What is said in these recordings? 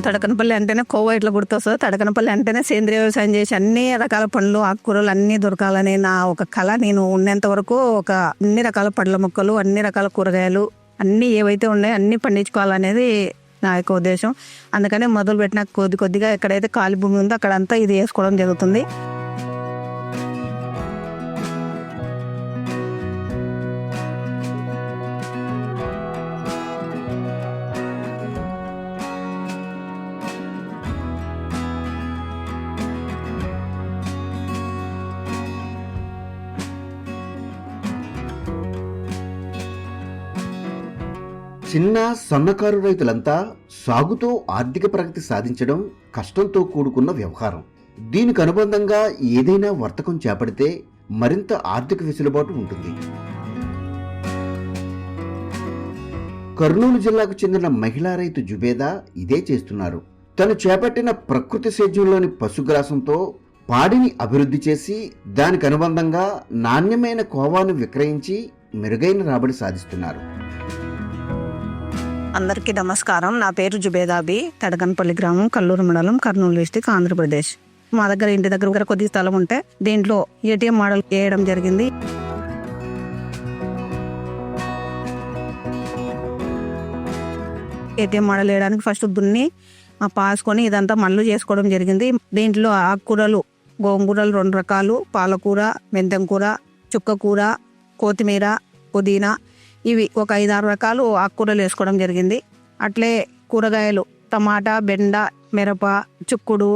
తడకనపల్లి అంటేనే కోవా ఇట్లా గుర్తొస్తుంది. తడకనపల్లి అంటేనే సేంద్రియ వ్యవసాయం చేసి అన్ని రకాల పండ్లు ఆకుకూరలు అన్నీ దొరకాలనే నా ఒక కళ. నేను ఉన్నంత వరకు అన్ని రకాల పండ్ల మొక్కలు, అన్ని రకాల కూరగాయలు అన్నీ ఏవైతే ఉన్నాయో అన్నీ పండించుకోవాలనేది నా యొక్క ఉద్దేశం. అందుకనే మొదలు పెట్టిన కొద్దిగా ఎక్కడైతే ఖాళీ భూమి ఉందో అక్కడంతా ఇది వేసుకోవడం జరుగుతుంది. చిన్న సన్నకారు రైతులంతా సాగుతో ఆర్థిక ప్రగతి సాధించడం కష్టంతో కూడుకున్న వ్యవహారం. దీనికి అనుబంధంగా ఏదైనా వర్తకం చేపడితే మరింత ఆర్థిక వెసులుబాటు ఉంటుంది. కర్నూలు జిల్లాకు చెందిన మహిళా రైతు జుబేదా ఇదే చేస్తున్నారు. తను చేపట్టిన ప్రకృతి సేద్యంలోని పశుగ్రాసంతో పాడిని అభివృద్ధి చేసి దానికి అనుబంధంగా నాణ్యమైన కోవాను విక్రయించి మెరుగైన రాబడి సాధిస్తున్నారు. అందరికీ నమస్కారం. నా పేరు జుబేదాబి. తడకనపల్లి గ్రామం, కల్లూరు మండలం, కర్నూలు డిస్టిక్, ఆంధ్రప్రదేశ్. మా దగ్గర ఇంటి దగ్గర కొద్ది స్థలం ఉంటే దీంట్లో ఏటీఎం మోడల్ వేయడం జరిగింది. ఏటీఎం మోడల్ వేయడానికి ఫస్ట్ దున్ని పాసుకొని ఇదంతా మల్లు చేసుకోవడం జరిగింది. దీంట్లో ఆకుకూరలు, గోంగూరలు 2 రకాలు, పాలకూర, మెంతంకూర, చుక్కకూర, కొత్తిమీర, పుదీనా, ఇవి ఒక 5-6 రకాలు ఆకుకూరలు వేసుకోవడం జరిగింది. అట్లే కూరగాయలు టమాటా, బెండ, మిరప, చిక్కుడు,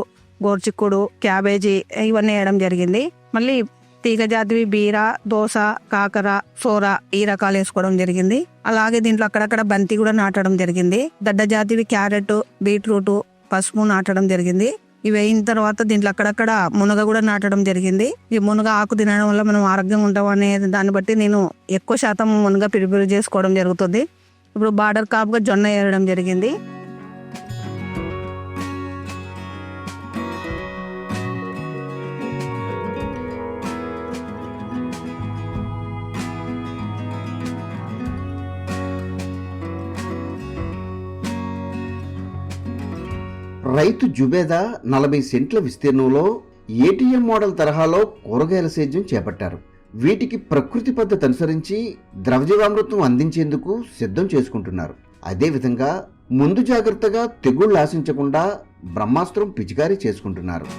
గోరుచిక్కుడు, క్యాబేజీ ఇవన్నీ వేయడం జరిగింది. మళ్ళీ తీగ జాతివి బీర, దోస, కాకర, సోర ఈ రకాలు వేసుకోవడం జరిగింది. అలాగే దీంట్లో అక్కడక్కడ బంతి కూడా నాటడం జరిగింది. దడ్డ జాతివి క్యారెట్, బీట్రూట్, పసుపు నాటడం జరిగింది. ఇవి అయిన తర్వాత దీంట్లో అక్కడక్కడ మునగ కూడా నాటడం జరిగింది. ఈ మునగ ఆకు తినడం వల్ల మనం ఆరోగ్యంగా ఉంటాం అనే దాన్ని బట్టి నేను ఎక్కువ శాతం మునగ ప్రిపేర్ చేసుకోవడం జరుగుతుంది. ఇప్పుడు బార్డర్ కాపుగా జొన్న వేయడం జరిగింది. రైతు జుబేదా 40 సెంట్ల విస్తీర్ణంలో ఏటీఎం మోడల్ తరహాలో కూరగాయల సేద్యం చేపట్టారు. వీటికి ప్రకృతి పద్ధతి అనుసరించి ద్రవజీవామృతం అందించేందుకు సిద్ధం చేసుకుంటున్నారు. అదేవిధంగా ముందు జాగ్రత్తగా తెగుళ్లు ఆశించకుండా బ్రహ్మాస్త్రం పిచికారీ చేసుకుంటున్నారు.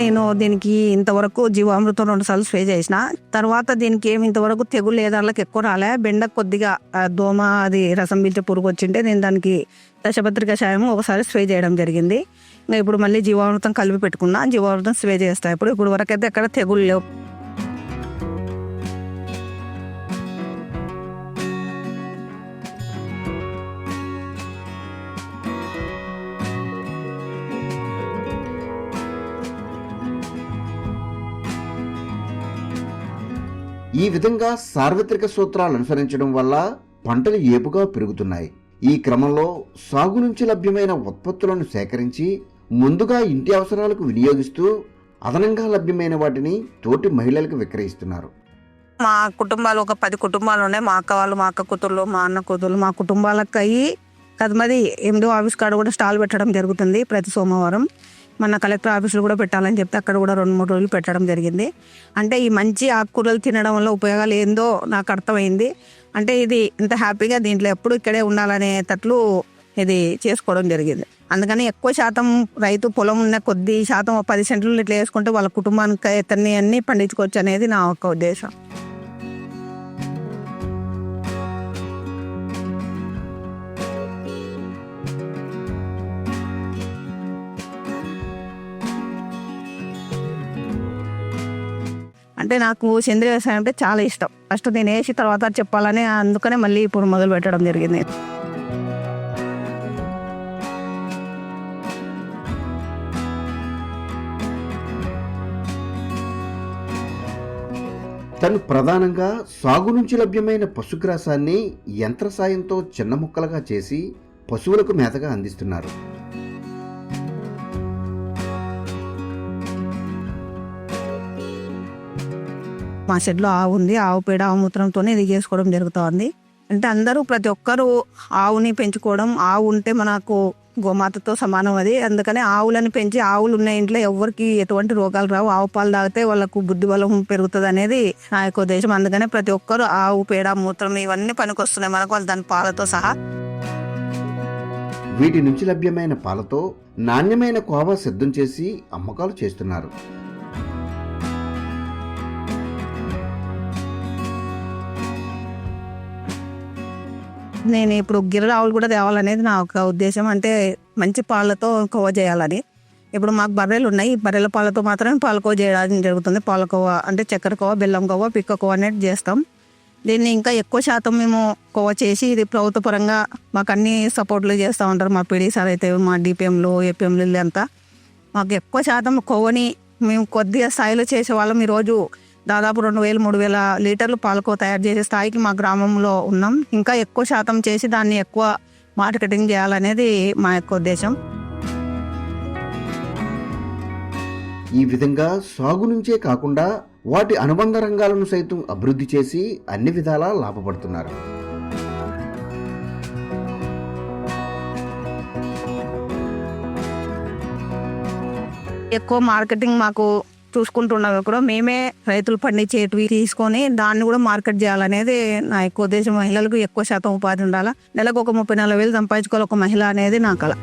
నేను దీనికి ఇంతవరకు జీవామృతం 2 సార్లు స్ప్రే చేసిన తర్వాత దీనికి ఏమి ఇంతవరకు తెగులు ఏదాళ్ళకి ఎక్కువ రాలే. బెండ కొద్దిగా దోమ అది రసం పీల్చే పురుగు వచ్చింటే నేను దానికి దశపత్రిక సాయం ఒకసారి స్ప్రే చేయడం జరిగింది. ఇంకా ఇప్పుడు మళ్ళీ జీవామృతం కలిపి పెట్టుకున్నా. జీవామృతం స్ప్రే చేస్తా. ఇప్పుడు వరకైతే ఎక్కడ తెగులు లేవు. ఈ విధంగా సార్వత్రిక సూత్రాలు అనుసరించడం వల్ల పంటలు ఏపుగా పెరుగుతున్నాయి. ఈ క్రమంలో సాగు నుంచి లభ్యమైన ఉత్పత్తులను సేకరించి ముందుగా ఇంటి అవసరాలకు వినియోగిస్తూ అదనంగా లభ్యమైన వాటిని తోటి మహిళలకు విక్రయిస్తున్నారు. మా కుటుంబాలు ఒక 10 కుటుంబాలు ఉన్నాయి. మా అక్క వాళ్ళు, మా అక్క కూతుర్లు, మా అన్న కూతుర్లు, మా కుటుంబాలకు అయ్యి కదమది 8వ ఆఫీస్ కాడ కూడా స్టాల్ పెట్టడం జరుగుతుంది ప్రతి సోమవారం. మన కలెక్టర్ ఆఫీసులు కూడా పెట్టాలని చెప్తే అక్కడ కూడా 2-3 రోజులు పెట్టడం జరిగింది. అంటే ఈ మంచి ఆకుకూరలు తినడం వల్ల ఉపయోగాలు ఏందో నాకు అర్థమైంది. అంటే ఇది ఇంత హ్యాపీగా దీంట్లో ఎప్పుడు ఇక్కడే ఉండాలనేటట్లు ఇది చేసుకోవడం జరిగింది. అందుకని ఎక్కువ శాతం రైతు పొలం ఉన్న కొద్ది శాతం 10 సెంట్లు ఇట్లా వేసుకుంటే వాళ్ళ కుటుంబానికి ఇతన్ని అన్ని పండించుకోవచ్చు అనేది నా ఒక ఉద్దేశం. అంటే నాకు సేంద్రీయ వ్యవసాయం అంటే చాలా ఇష్టం. ఫస్ట్ నేను వేసి తర్వాత చెప్పాలని, అందుకనే మళ్ళీ ఇప్పుడు మొదలు పెట్టడం జరిగింది. తను ప్రధానంగా సాగు నుంచి లభ్యమైన పశుగ్రాసాన్ని యంత్ర సాయంతో చిన్న ముక్కలుగా చేసి పశువులకు మేతగా అందిస్తున్నారు. మా షెడ్లో ఆవు ఉంది. ఆవు పేడ, ఆవు మూత్రంతోనే ఇది చేసుకోవడం జరుగుతుంది. అంటే అందరూ ప్రతి ఒక్కరూ ఆవుని పెంచుకోవడం, ఆవు ఉంటే మనకు గోమాతతో సమానం అది. అందుకనే ఆవులను పెంచి, ఆవులు ఉన్న ఇంట్లో ఎవరికి ఎటువంటి రోగాలు రావు, ఆవు పాలు తాగితే వాళ్ళకు బుద్ధి బలం పెరుగుతుంది అనేది నా యొక్క ఉద్దేశం. అందుకనే ప్రతి ఒక్కరు ఆవు పేడ, మూత్రం ఇవన్నీ పనికొస్తున్నాయి మనకు, వాళ్ళు దాని పాలతో సహా. వీటి నుంచి లభ్యమైన పాలతో నాణ్యమైన కోవా సిద్ధం చేసి అమ్మకాలు చేస్తున్నారు. నేను ఇప్పుడు గిర్రె ఆవులు కూడా తేవాలనేది నా ఒక ఉద్దేశం. అంటే మంచి పాలతో కోవ చేయాలని. ఇప్పుడు మాకు బర్రెలు ఉన్నాయి. బర్రెల పాలతో మాత్రమే పాలకోవ చేయడం జరుగుతుంది. పాలకోవ అంటే చక్కెర కోవ, బెల్లం కోవ, పిక్క కోవ అనేది చేస్తాం. దీన్ని ఇంకా ఎక్కువ శాతం మేము కోవ చేసి, ఇది ప్రభుత్వ పరంగా మాకు అన్ని సపోర్ట్లు చేస్తూ ఉంటారు. మా పీడీ సార్ అయితే, మా డిపిఎంలు, ఏపీఎంలు అంతా మాకు ఎక్కువ శాతం కోవని మేము కొద్దిగా స్థాయిలో చేసేవాళ్ళం. ఈరోజు దాదాపు 2000-3000 లీటర్లు పాలకోవ తయారు చేసే స్థాయికి మా గ్రామంలో ఉన్నాం. ఇంకా ఎక్కువ శాతం చేసి దాన్ని ఎక్కువ మార్కెటింగ్ చేయాలనేది మా యొక్క ఉద్దేశం. ఈ విధంగా సాగు నుంచే కాకుండా వాటి అనుబంధ రంగాలను సైతం అభివృద్ధి చేసి అన్ని విధాలా లాభపడుతున్నారు. ఎక్కువ మార్కెటింగ్ మాకు చూసుకుంటున్నవి కూడా మేమే రైతులు పండించేటివి తీసుకొని దాన్ని కూడా మార్కెట్ చేయాలనేది నా ఎక్కువ ఉద్దేశం. మహిళలకు ఎక్కువ శాతం ఉపాధి ఉండాలా. నెలకు ఒక 30-40 వేలు సంపాదించుకోవాలి ఒక మహిళ అనేది నా కళ.